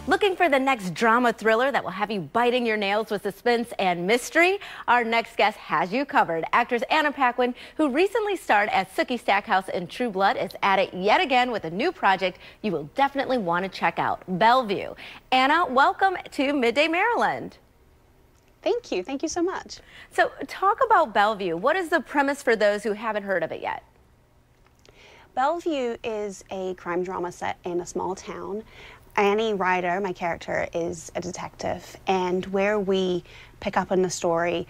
Looking for the next drama thriller that will have you biting your nails with suspense and mystery? Our next guest has you covered. Actress Anna Paquin, who recently starred as Sookie Stackhouse in True Blood, is at it yet again with a new project you will definitely want to check out, Bellevue. Anna, welcome to Midday Maryland. Thank you. Thank you so much. So talk about Bellevue. What is the premise for those who haven't heard of it yet? Bellevue is a crime drama set in a small town. Annie Ryder, my character, is a detective, and where we pick up in the story,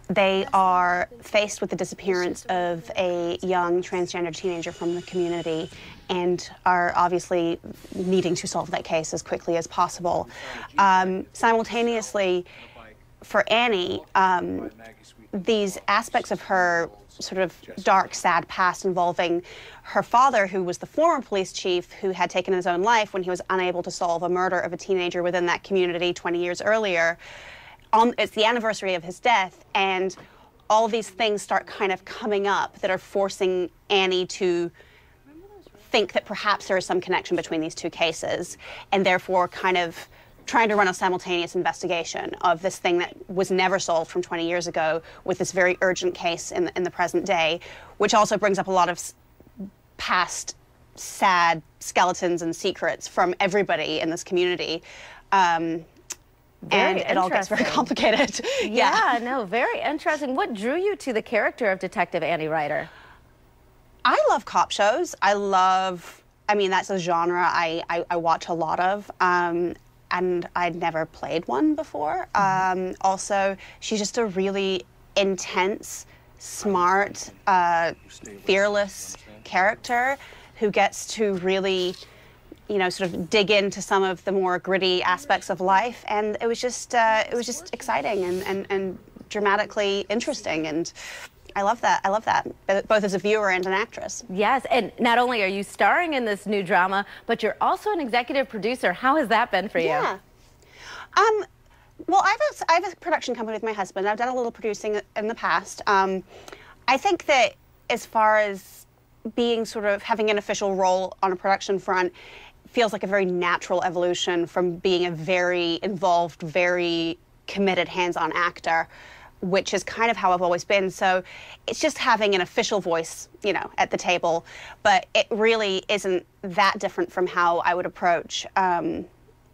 they are faced with the disappearance of a young transgender teenager from the community and are obviously needing to solve that case as quickly as possible. Simultaneously, for Annie, these aspects of her sort of dark, sad past involving her father, who was the former police chief who had taken his own life when he was unable to solve a murder of a teenager within that community 20 years earlier. It's the anniversary of his death, and all these things start kind of coming up that are forcing Annie to think that perhaps there is some connection between these two cases, and therefore kind of trying to run a simultaneous investigation of this thing that was never solved from 20 years ago with this very urgent case in the present day, which also brings up a lot of past sad skeletons and secrets from everybody in this community. And it all gets very complicated. Yeah, no, very interesting. What drew you to the character of Detective Annie Ryder? I love cop shows. I mean, that's a genre I watch a lot of. And I'd never played one before. Also, she's just a really intense, smart, fearless character who gets to really, you know, sort of dig into some of the more gritty aspects of life. And it was just exciting and dramatically interesting. And I love that. I love that, both as a viewer and an actress. Yes, and not only are you starring in this new drama, but you're also an executive producer. How has that been for you? Yeah. Well, I have a production company with my husband. I've done a little producing in the past. I think that as far as being sort of having an official role on a production front feels like a very natural evolution from being a very involved, very committed, hands-on actor, which is kind of how I've always been. So it's just having an official voice, you know, at the table. But it really isn't that different from how I would approach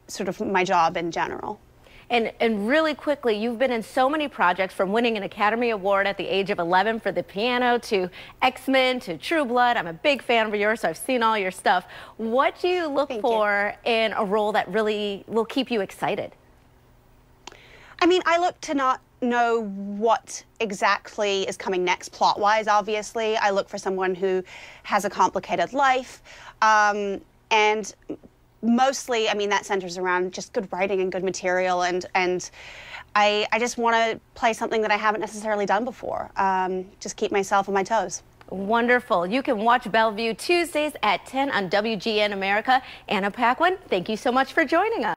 sort of my job in general. And really quickly, you've been in so many projects, from winning an Academy Award at the age of 11 for The Piano to X-Men to True Blood. I'm a big fan of yours, so I've seen all your stuff. What do you look for in a role that really will keep you excited? I mean, I look to not know what exactly is coming next plot-wise, obviously. I look for someone who has a complicated life, and mostly, I mean, that centers around just good writing and good material, and I just want to play something that I haven't necessarily done before, just keep myself on my toes. Wonderful. You can watch Bellevue Tuesdays at 10 on WGN America. Anna Paquin, thank you so much for joining us.